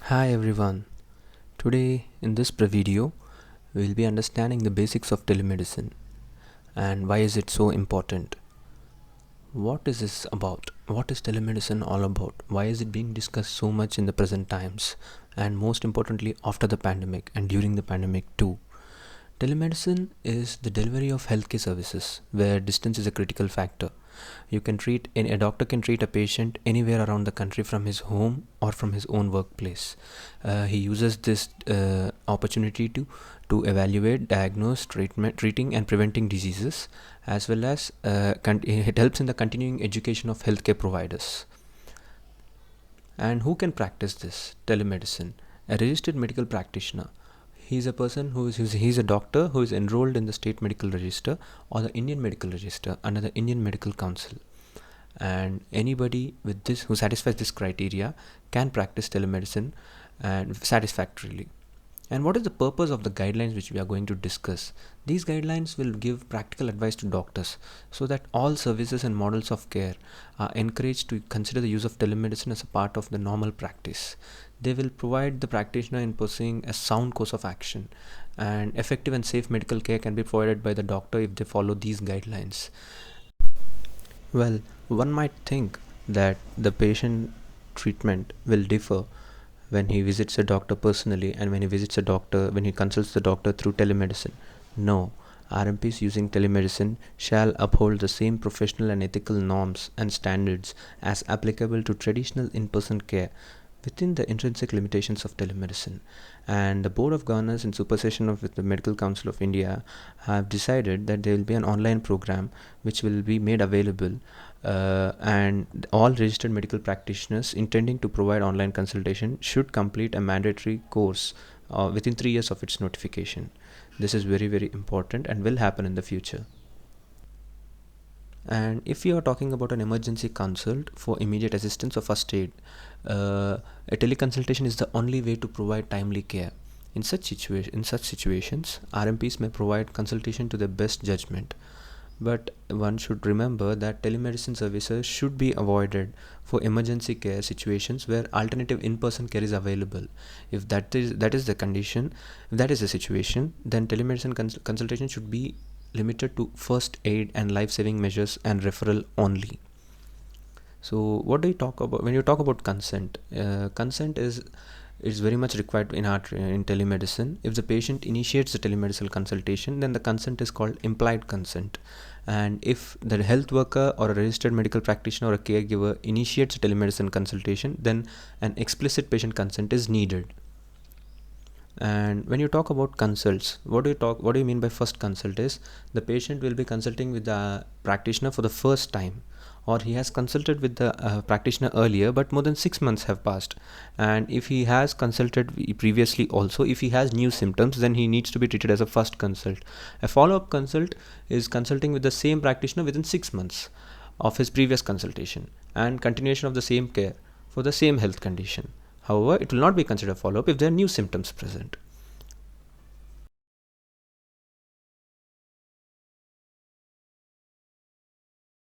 Hi everyone. Today in this video we'll be understanding the basics of telemedicine and why is it so important. What is this about? What is telemedicine all about? Why is it being discussed so much in the present times and most importantly after the pandemic and during the pandemic too? Telemedicine is the delivery of healthcare services where distance is a critical factor. A doctor can treat a patient anywhere around the country from his home or from his own workplace. He uses this opportunity to evaluate, diagnose, treating and preventing diseases, as well as it helps in the continuing education of healthcare providers. And who can practice this telemedicine? A registered medical practitioner. He's a person he's a doctor who is enrolled in the state medical register or the Indian medical register under the Indian Medical Council. And anybody with this who satisfies this criteria can practice telemedicine and satisfactorily. And what is the purpose of the guidelines which we are going to discuss? These guidelines will give practical advice to doctors so that all services and models of care are encouraged to consider the use of telemedicine as a part of the normal practice. They will provide the practitioner in pursuing a sound course of action, and effective and safe medical care can be provided by the doctor if they follow these guidelines. Well, one might think that the patient treatment will differ when he visits a doctor personally and when he consults the doctor through telemedicine. No, RMPs using telemedicine shall uphold the same professional and ethical norms and standards as applicable to traditional in-person care within the intrinsic limitations of telemedicine. And the Board of Governors in supersession with the Medical Council of India have decided that there will be an online program which will be made available, and all registered medical practitioners intending to provide online consultation should complete a mandatory course within 3 years of its notification. This is very, very important and will happen in the future. And if you are talking about an emergency consult for immediate assistance or first aid, a teleconsultation is the only way to provide timely care. In such situations, RMPs may provide consultation to their best judgment. But one should remember that telemedicine services should be avoided for emergency care situations where alternative in-person care is available. If that is the condition, if that is the situation, then telemedicine consultation should be limited to first aid and life-saving measures and referral only. So what do you talk about when you talk about consent? Consent is very much required in telemedicine. If the patient initiates the telemedicine consultation, then the consent is called implied consent. And if the health worker or a registered medical practitioner or a caregiver initiates a telemedicine consultation, then an explicit patient consent is needed. And when you talk about consults, what do you mean by first consult? Is the patient will be consulting with the practitioner for the first time, or he has consulted with the practitioner earlier but more than 6 months have passed, and if he has consulted previously also, if he has new symptoms, then he needs to be treated as a first consult. A follow-up consult is consulting with the same practitioner within 6 months of his previous consultation and continuation of the same care for the same health condition. However, it will not be considered follow-up if there are new symptoms present.